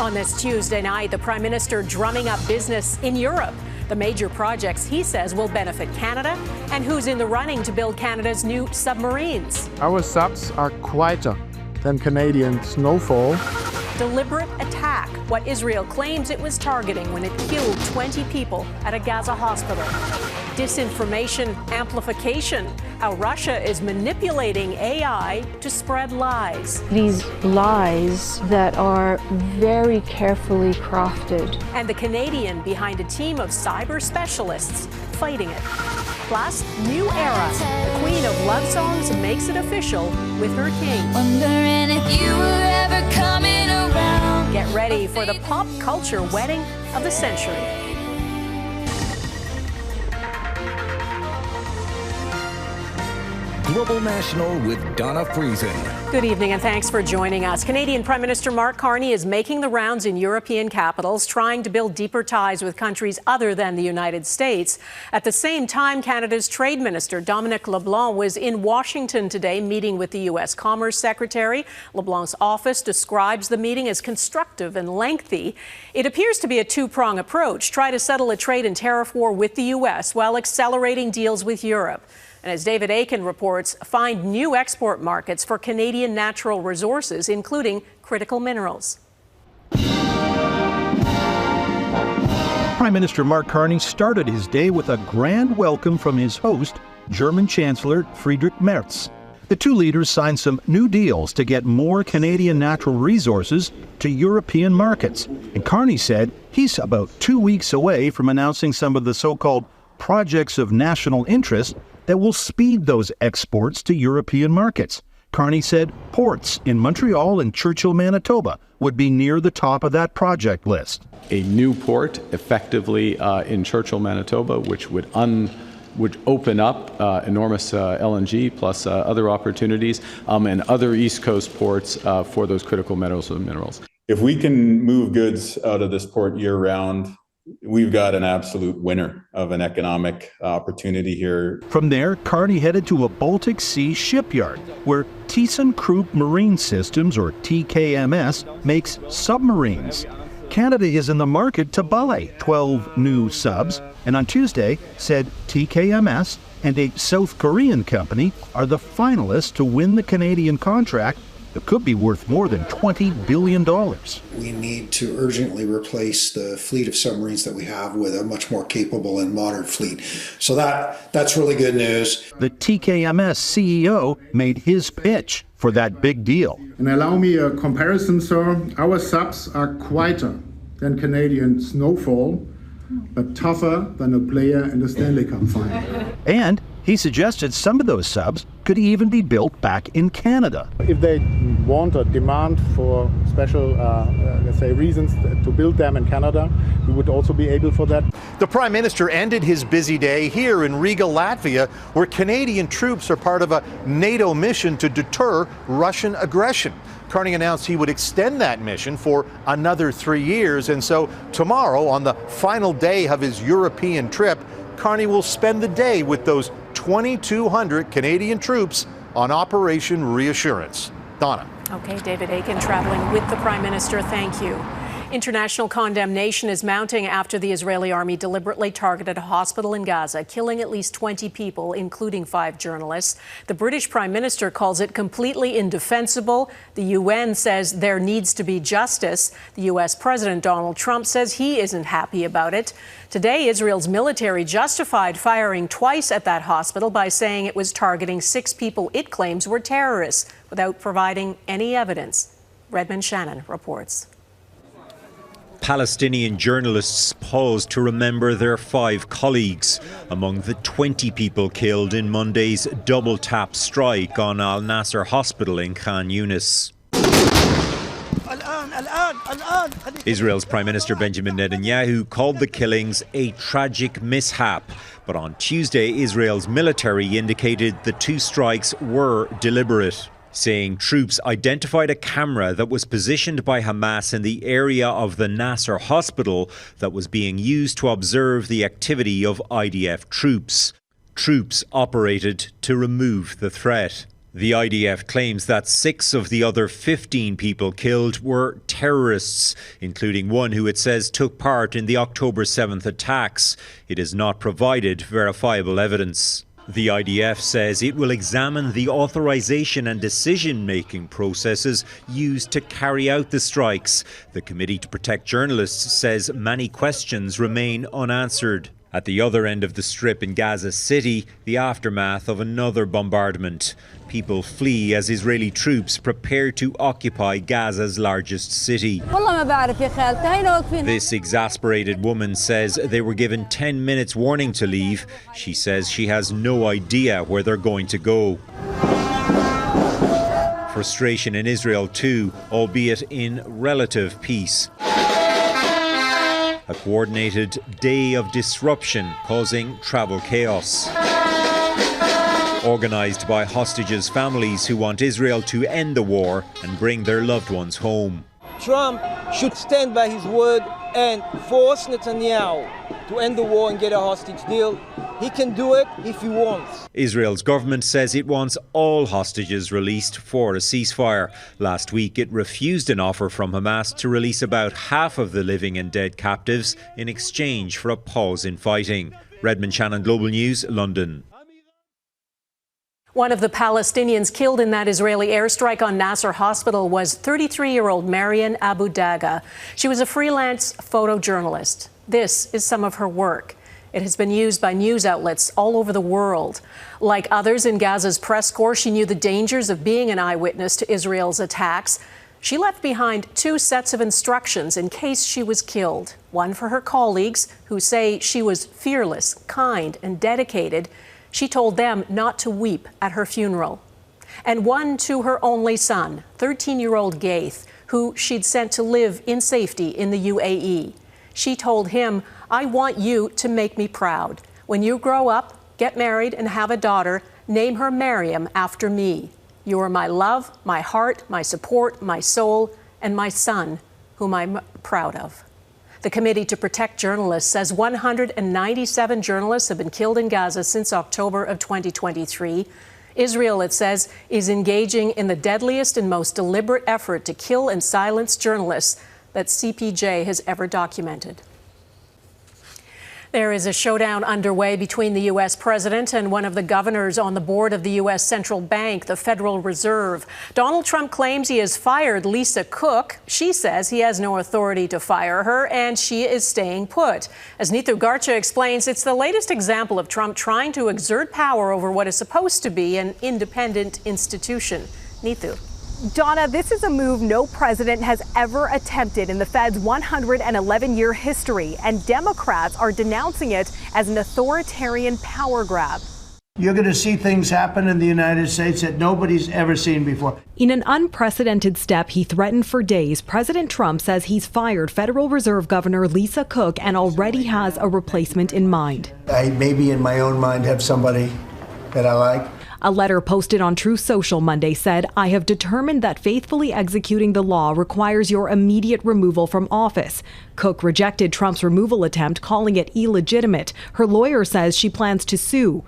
On this Tuesday night, the Prime Minister drumming up business in Europe. The major projects he says will benefit Canada, and who's in the running to build Canada's new submarines. Our subs are quieter than Canadian snowfall. Deliberate attack, what Israel claims it was targeting when it killed 20 people at a Gaza hospital. Disinformation amplification, how Russia is manipulating AI to spread lies. These lies that are very carefully crafted. And the Canadian behind a team of cyber specialists fighting it. Plus, new era. The Queen of Love Songs makes it official with her king. Wondering if you were ever coming around. Get ready for the pop culture wedding of the century. Global National with Donna Friesen. Good evening and thanks for joining us. Canadian Prime Minister Mark Carney is making the rounds in European capitals, trying to build deeper ties with countries other than the United States. At the same time, Canada's Trade Minister Dominic LeBlanc was in Washington today meeting with the U.S. Commerce Secretary. LeBlanc's office describes the meeting as constructive and lengthy. It appears to be a two-prong approach, try to settle a trade and tariff war with the U.S. while accelerating deals with Europe. And as David Akin reports, find new export markets for Canadian natural resources, including critical minerals. Prime Minister Mark Carney started his day with a grand welcome from his host, German Chancellor Friedrich Merz. The two leaders signed some new deals to get more Canadian natural resources to European markets. And Carney said he's about 2 weeks away from announcing some of the so-called projects of national interest that will speed those exports to European markets. Carney said ports in Montreal and Churchill, Manitoba would be near the top of that project list. A new port, effectively in Churchill, Manitoba, which would open up enormous LNG plus other opportunities and other East Coast ports for those critical metals and minerals. If we can move goods out of this port year-round, we've got an absolute winner of an economic opportunity here. From there, Carney headed to a Baltic Sea shipyard where ThyssenKrupp Marine Systems, or TKMS, makes submarines. Canada is in the market to buy 12 new subs, and on Tuesday said TKMS and a South Korean company are the finalists to win the Canadian contract that could be worth more than $20 billion. We need to urgently replace the fleet of submarines that we have with a much more capable and modern fleet. So that's really good news. The TKMS CEO made his pitch for that big deal. And allow me a comparison, sir. Our subs are quieter than Canadian snowfall, but tougher than a player in the Stanley Cup final. And he suggested some of those subs could even be built back in Canada. If they want a demand for special, let's say, reasons to build them in Canada, we would also be able for that. The Prime Minister ended his busy day here in Riga, Latvia, where Canadian troops are part of a NATO mission to deter Russian aggression. Carney announced he would extend that mission for another 3 years, and so tomorrow, on the final day of his European trip, Carney will spend the day with those 2,200 Canadian troops on Operation Reassurance. Donna. Okay, David Akin traveling with the Prime Minister. Thank you. International condemnation is mounting after the Israeli army deliberately targeted a hospital in Gaza, killing at least 20 people, including 5 journalists. The British Prime Minister calls it completely indefensible. The UN says there needs to be justice. The U.S. President Donald Trump says he isn't happy about it. Today, Israel's military justified firing twice at that hospital by saying it was targeting 6 people it claims were terrorists, without providing any evidence. Redmond Shannon reports. Palestinian journalists paused to remember their 5 colleagues among the 20 people killed in Monday's double-tap strike on Al Nasser Hospital in Khan Yunis. Israel's Prime Minister Benjamin Netanyahu called the killings a tragic mishap. But on Tuesday, Israel's military indicated the 2 strikes were deliberate, saying troops identified a camera that was positioned by Hamas in the area of the Nasser hospital that was being used to observe the activity of IDF troops. Troops operated to remove the threat. The IDF claims that 6 of the other 15 people killed were terrorists, including one who it says took part in the October 7th attacks. It has not provided verifiable evidence. The IDF says it will examine the authorization and decision-making processes used to carry out the strikes. The Committee to Protect Journalists says many questions remain unanswered. At the other end of the strip in Gaza City, the aftermath of another bombardment. People flee as Israeli troops prepare to occupy Gaza's largest city. This exasperated woman says they were given 10 minutes warning to leave. She says she has no idea where they're going to go. Frustration in Israel too, albeit in relative peace. A coordinated day of disruption causing travel chaos. Organised by hostages' families who want Israel to end the war and bring their loved ones home. Trump should stand by his word and force Netanyahu to end the war and get a hostage deal. He can do it if he wants. Israel's government says it wants all hostages released for a ceasefire. Last week it refused an offer from Hamas to release about half of the living and dead captives in exchange for a pause in fighting. Redmond Shannon, Global News, London. One of the Palestinians killed in that Israeli airstrike on Nasser Hospital was 33-year-old Marian Abu Daga. She was a freelance photojournalist. This is some of her work. It has been used by news outlets all over the world. Like others in Gaza's press corps, she knew the dangers of being an eyewitness to Israel's attacks. She left behind 2 sets of instructions in case she was killed. One for her colleagues, who say she was fearless, kind, and dedicated. She told them not to weep at her funeral. And one to her only son, 13-year-old Gaith, who she'd sent to live in safety in the UAE. She told him, "I want you to make me proud. When you grow up, get married, and have a daughter, name her Miriam after me. You are my love, my heart, my support, my soul, and my son, whom I'm proud of." The Committee to Protect Journalists says 197 journalists have been killed in Gaza since October of 2023. Israel, it says, is engaging in the deadliest and most deliberate effort to kill and silence journalists that CPJ has ever documented. There is a showdown underway between the U.S. president and one of the governors on the board of the U.S. Central Bank, the Federal Reserve. Donald Trump claims he has fired Lisa Cook. She says he has no authority to fire her, and she is staying put. As Neethu Garcha explains, it's the latest example of Trump trying to exert power over what is supposed to be an independent institution. Neethu. Donna, this is a move no president has ever attempted in the Fed's 111-year history, and Democrats are denouncing it as an authoritarian power grab. You're going to see things happen in the United States that nobody's ever seen before. In an unprecedented step he threatened for days, President Trump says he's fired Federal Reserve Governor Lisa Cook and already has a replacement in mind. I maybe in my own mind have somebody that I like. A letter posted on Truth Social Monday said, "I have determined that faithfully executing the law requires your immediate removal from office." Cook rejected Trump's removal attempt, calling it illegitimate. Her lawyer says she plans to sue.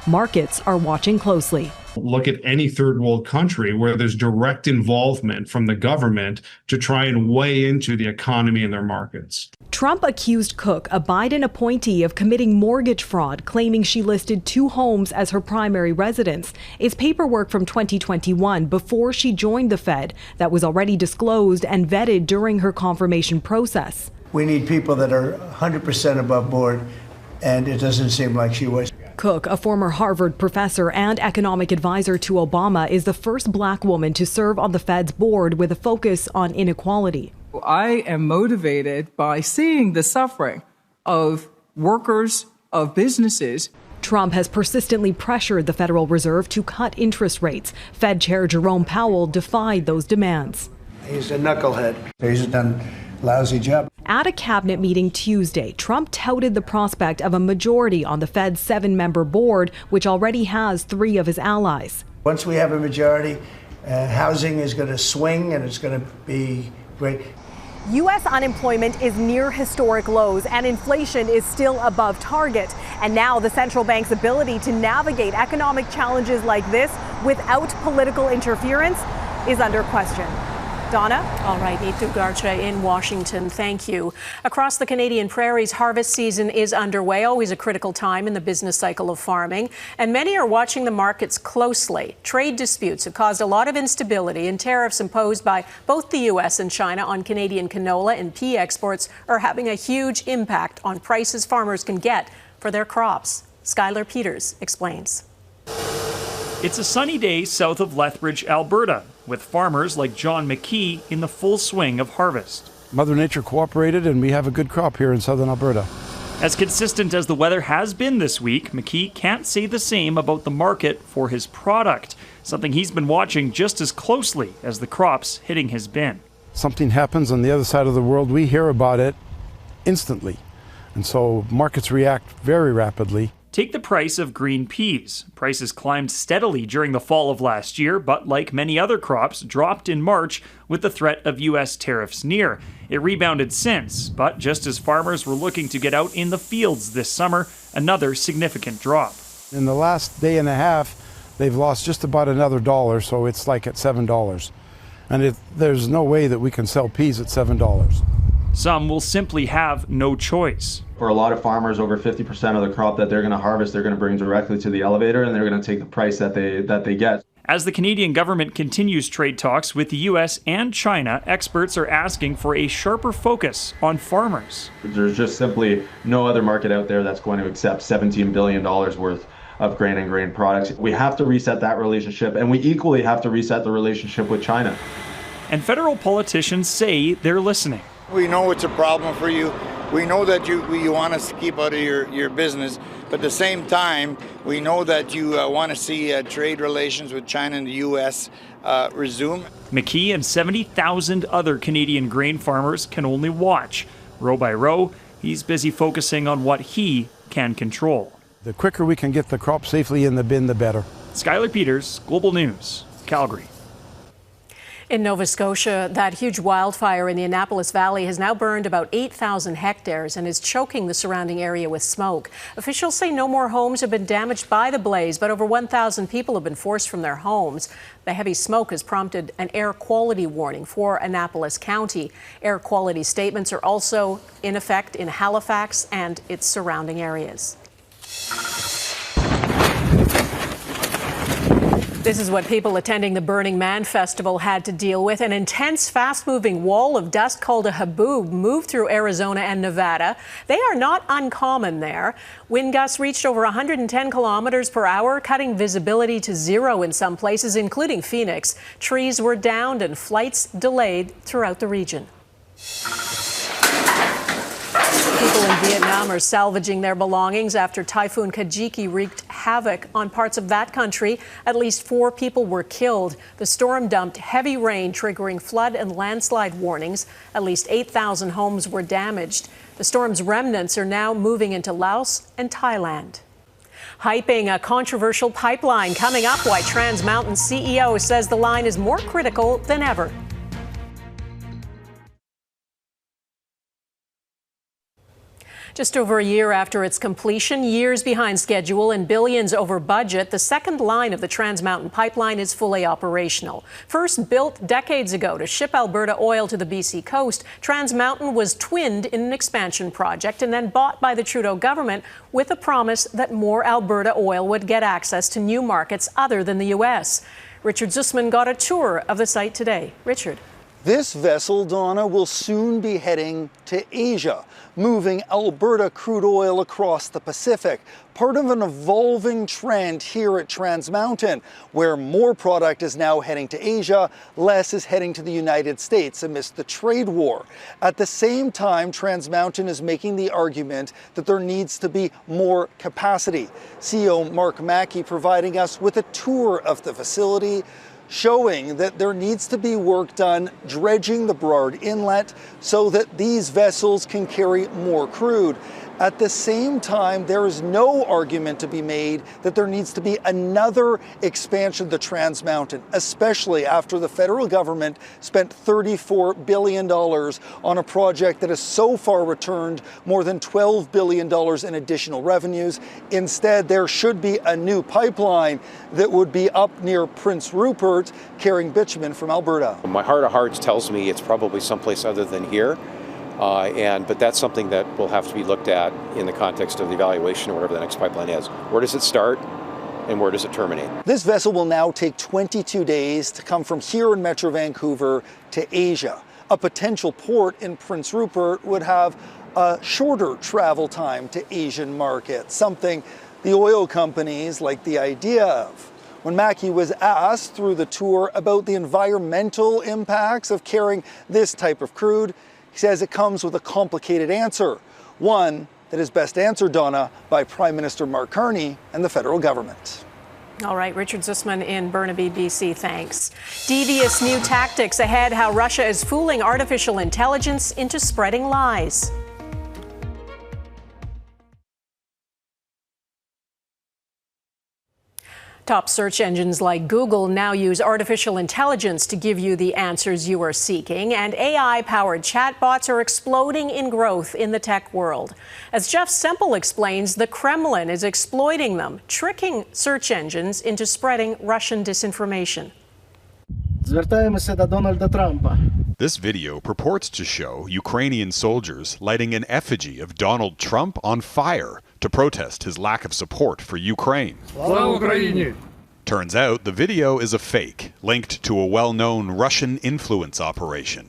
Markets are watching closely. Look at any third world country where there's direct involvement from the government to try and weigh into the economy and their markets. Trump accused Cook, a Biden appointee, of committing mortgage fraud, claiming she listed 2 homes as her primary residence. It's paperwork from 2021, before she joined the Fed, that was already disclosed and vetted during her confirmation process. We need people that are 100% above board, and it doesn't seem like she was. Cook, a former Harvard professor and economic advisor to Obama, is the first black woman to serve on the Fed's board with a focus on inequality. I am motivated by seeing the suffering of workers, of businesses. Trump has persistently pressured the Federal Reserve to cut interest rates. Fed Chair Jerome Powell defied those demands. He's a knucklehead. He's done a lousy job. At a cabinet meeting Tuesday, Trump touted the prospect of a majority on the Fed's 7-member board, which already has 3 of his allies. Once we have a majority, housing is going to swing and it's going to be great. U.S. unemployment is near historic lows and inflation is still above target. And now the central bank's ability to navigate economic challenges like this without political interference is under question. Donna? All right, Neetu Garcha in Washington, thank you. Across the Canadian prairies, harvest season is underway, always a critical time in the business cycle of farming, and many are watching the markets closely. Trade disputes have caused a lot of instability, and tariffs imposed by both the U.S. and China on Canadian canola and pea exports are having a huge impact on prices farmers can get for their crops. Skylar Peters explains. It's a sunny day south of Lethbridge, Alberta, with farmers like John McKee in the full swing of harvest. Mother Nature cooperated and we have a good crop here in southern Alberta. As consistent as the weather has been this week, McKee can't say the same about the market for his product, something he's been watching just as closely as the crops hitting his bin. Something happens on the other side of the world, we hear about it instantly. And so markets react very rapidly. Take the price of green peas. Prices climbed steadily during the fall of last year, but like many other crops, dropped in March with the threat of U.S. tariffs near. It rebounded since, but just as farmers were looking to get out in the fields this summer, another significant drop. In the last day and a half, they've lost just about another $1, so it's like at $7. And there's no way that we can sell peas at $7. Some will simply have no choice. For a lot of farmers, over 50% of the crop that they're going to harvest, they're going to bring directly to the elevator, and they're going to take the price that they get. As the Canadian government continues trade talks with the U.S. and China, experts are asking for a sharper focus on farmers. There's just simply no other market out there that's going to accept $17 billion worth of grain and grain products. We have to reset that relationship, and we equally have to reset the relationship with China. And federal politicians say they're listening. We know it's a problem for you. We know that you want us to keep out of your business, but at the same time, we know that you want to see trade relations with China and the U.S. Resume. McKee and 70,000 other Canadian grain farmers can only watch. Row by row, he's busy focusing on what he can control. The quicker we can get the crop safely in the bin, the better. Skylar Peters, Global News, Calgary. In Nova Scotia, that huge wildfire in the Annapolis Valley has now burned about 8,000 hectares and is choking the surrounding area with smoke. Officials say no more homes have been damaged by the blaze, but over 1,000 people have been forced from their homes. The heavy smoke has prompted an air quality warning for Annapolis County. Air quality statements are also in effect in Halifax and its surrounding areas. This is what people attending the Burning Man Festival had to deal with. An intense, fast-moving wall of dust called a haboob moved through Arizona and Nevada. They are not uncommon there. Wind gusts reached over 110 kilometers per hour, cutting visibility to zero in some places, including Phoenix. Trees were downed and flights delayed throughout the region. People in Vietnam are salvaging their belongings after Typhoon Kajiki wreaked havoc on parts of that country. At least 4 people were killed. The storm dumped heavy rain, triggering flood and landslide warnings. At least 8,000 homes were damaged. The storm's remnants are now moving into Laos and Thailand. Hyping a controversial pipeline coming up, why Trans Mountain CEO says the line is more critical than ever. Just over a year after its completion, years behind schedule and billions over budget, the second line of the Trans Mountain Pipeline is fully operational. First built decades ago to ship Alberta oil to the BC coast, Trans Mountain was twinned in an expansion project and then bought by the Trudeau government with a promise that more Alberta oil would get access to new markets other than the U.S. Richard Zussman got a tour of the site today. Richard. This vessel, Donna, will soon be heading to Asia, moving Alberta crude oil across the Pacific, part of an evolving trend here at Trans Mountain, where more product is now heading to Asia, less is heading to the United States amidst the trade war. At the same time, Trans Mountain is making the argument that there needs to be more capacity. CEO Mark Carney providing us with a tour of the facility, showing that there needs to be work done dredging the Burrard Inlet so that these vessels can carry more crude. At the same time, there is no argument to be made that there needs to be another expansion of the Trans Mountain, especially after the federal government spent $34 billion on a project that has so far returned more than $12 billion in additional revenues. Instead, there should be a new pipeline that would be up near Prince Rupert, carrying bitumen from Alberta. My heart of hearts tells me it's probably someplace other than here. But that's something that will have to be looked at in the context of the evaluation of whatever the next pipeline is. Where does it start and where does it terminate? This vessel will now take 22 days to come from here in Metro Vancouver to Asia. A potential port in Prince Rupert would have a shorter travel time to Asian markets, something the oil companies like the idea of. When Mackie was asked through the tour about the environmental impacts of carrying this type of crude, he says it comes with a complicated answer, one that is best answered, Donna, by Prime Minister Mark Carney and the federal government. All right, Richard Zussman in Burnaby, BC, thanks. Devious new tactics ahead, how Russia is fooling artificial intelligence into spreading lies. Top search engines like Google now use artificial intelligence to give you the answers you are seeking, and AI-powered chatbots are exploding in growth in the tech world. As Jeff Semple explains, the Kremlin is exploiting them, tricking search engines into spreading Russian disinformation. This video purports to show Ukrainian soldiers lighting an effigy of Donald Trump on fire to protest his lack of support for Ukraine. Turns out the video is a fake, linked to a well-known Russian influence operation.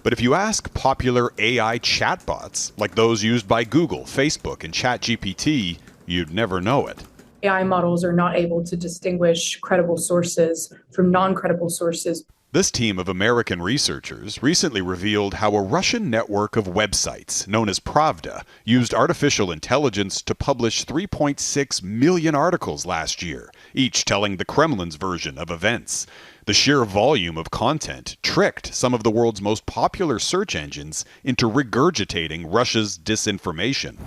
But if you ask popular AI chatbots, like those used by Google, Facebook, and ChatGPT, you'd never know it. AI models are not able to distinguish credible sources from non-credible sources. This team of American researchers recently revealed how a Russian network of websites, known as Pravda, used artificial intelligence to publish 3.6 million articles last year, each telling the Kremlin's version of events. The sheer volume of content tricked some of the world's most popular search engines into regurgitating Russia's disinformation.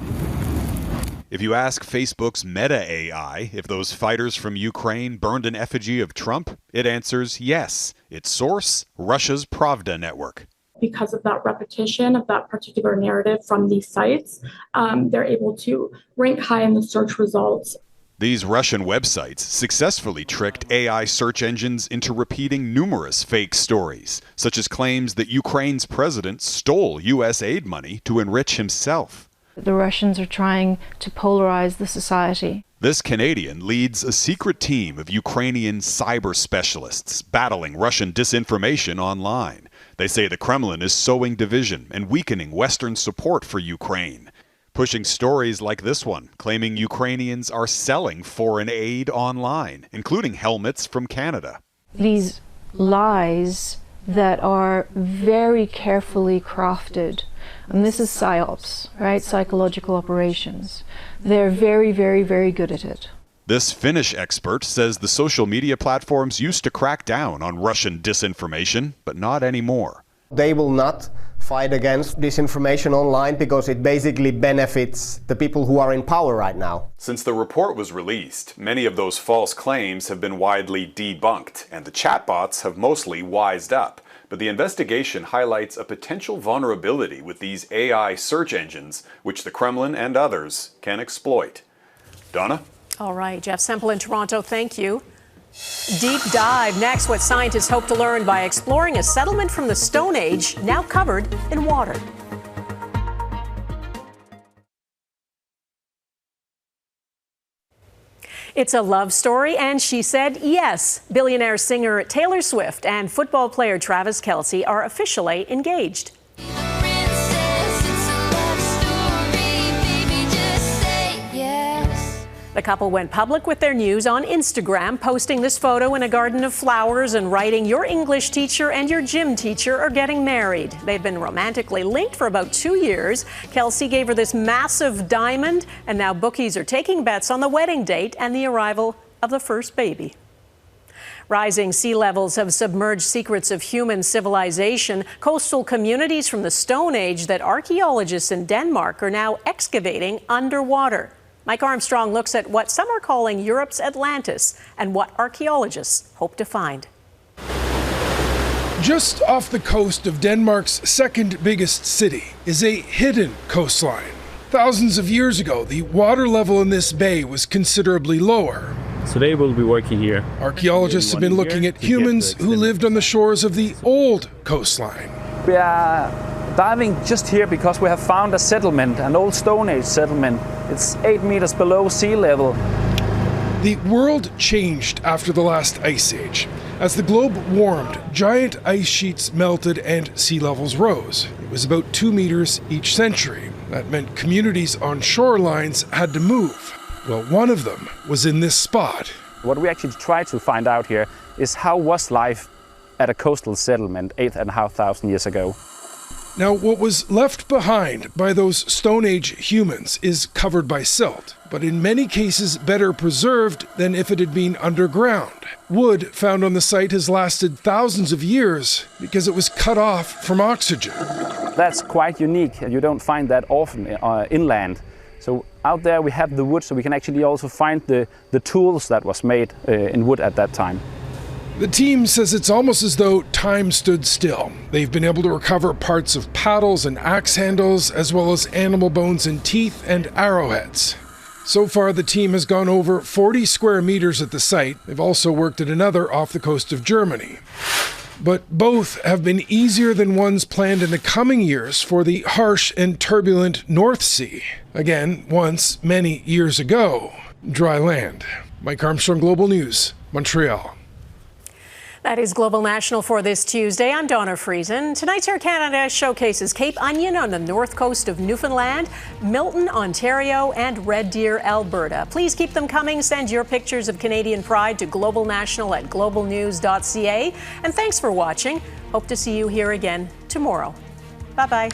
If you ask Facebook's Meta AI if those fighters from Ukraine burned an effigy of Trump, it answers yes. Its source, Russia's Pravda network. Because of that repetition of that particular narrative from these sites, they're able to rank high in the search results. These Russian websites successfully tricked AI search engines into repeating numerous fake stories, such as claims that Ukraine's president stole U.S. aid money to enrich himself. The Russians are trying to polarize the society. This Canadian leads a secret team of Ukrainian cyber specialists battling Russian disinformation online. They say the Kremlin is sowing division and weakening Western support for Ukraine, pushing stories like this one, claiming Ukrainians are selling foreign aid online, including helmets from Canada. These lies that are very carefully crafted, and this is PSYOPs, right? Psychological operations. They're very, very, very good at it. This Finnish expert says the social media platforms used to crack down on Russian disinformation, but not anymore. They will not fight against disinformation online because it basically benefits the people who are in power right now. Since the report was released, many of those false claims have been widely debunked, and the chatbots have mostly wised up. But the investigation highlights a potential vulnerability with these AI search engines, which the Kremlin and others can exploit. Donna? All right, Jeff Semple in Toronto, thank you. Deep dive next, what scientists hope to learn by exploring a settlement from the Stone Age now covered in water. It's a love story, and she said yes. Billionaire singer Taylor Swift and football player Travis Kelce are officially engaged. The couple went public with their news on Instagram, posting this photo in a garden of flowers and writing, "Your English teacher and your gym teacher are getting married." They've been romantically linked for about 2 years. Kelce gave her this massive diamond, and now bookies are taking bets on the wedding date and the arrival of the first baby. Rising sea levels have submerged secrets of human civilization, coastal communities from the Stone Age that archaeologists in Denmark are now excavating underwater. Mike Armstrong looks at what some are calling Europe's Atlantis and what archaeologists hope to find. Just off the coast of Denmark's second biggest city is a hidden coastline. Thousands of years ago, the water level in this bay was considerably lower. Today we'll be working here. Archaeologists have been looking at humans who lived on the shores of the old coastline. We are diving just here because we have found a settlement, an old Stone Age settlement. It's 8 meters below sea level. The world changed after the last ice age. As the globe warmed, giant ice sheets melted and sea levels rose. It was about 2 meters each century. That meant communities on shorelines had to move. Well, one of them was in this spot. What we actually try to find out here is how was life at a coastal settlement 8,500 years ago. Now, what was left behind by those Stone Age humans is covered by silt, but in many cases better preserved than if it had been underground. Wood found on the site has lasted thousands of years because it was cut off from oxygen. That's quite unique. You don't find that often inland. So out there we have the wood, so we can actually also find the tools that was made in wood at that time. The team says it's almost as though time stood still. They've been able to recover parts of paddles and axe handles, as well as animal bones and teeth and arrowheads. So far, the team has gone over 40 square meters at the site. They've also worked at another off the coast of Germany. But both have been easier than ones planned in the coming years for the harsh and turbulent North Sea. Again, once, many years ago, dry land. Mike Armstrong, Global News, Montreal. That is Global National for this Tuesday. I'm Donna Friesen. Tonight's Air Canada showcases Cape Onion on the north coast of Newfoundland, Milton, Ontario, and Red Deer, Alberta. Please keep them coming. Send your pictures of Canadian pride to globalnational@globalnews.ca. And thanks for watching. Hope to see you here again tomorrow. Bye-bye.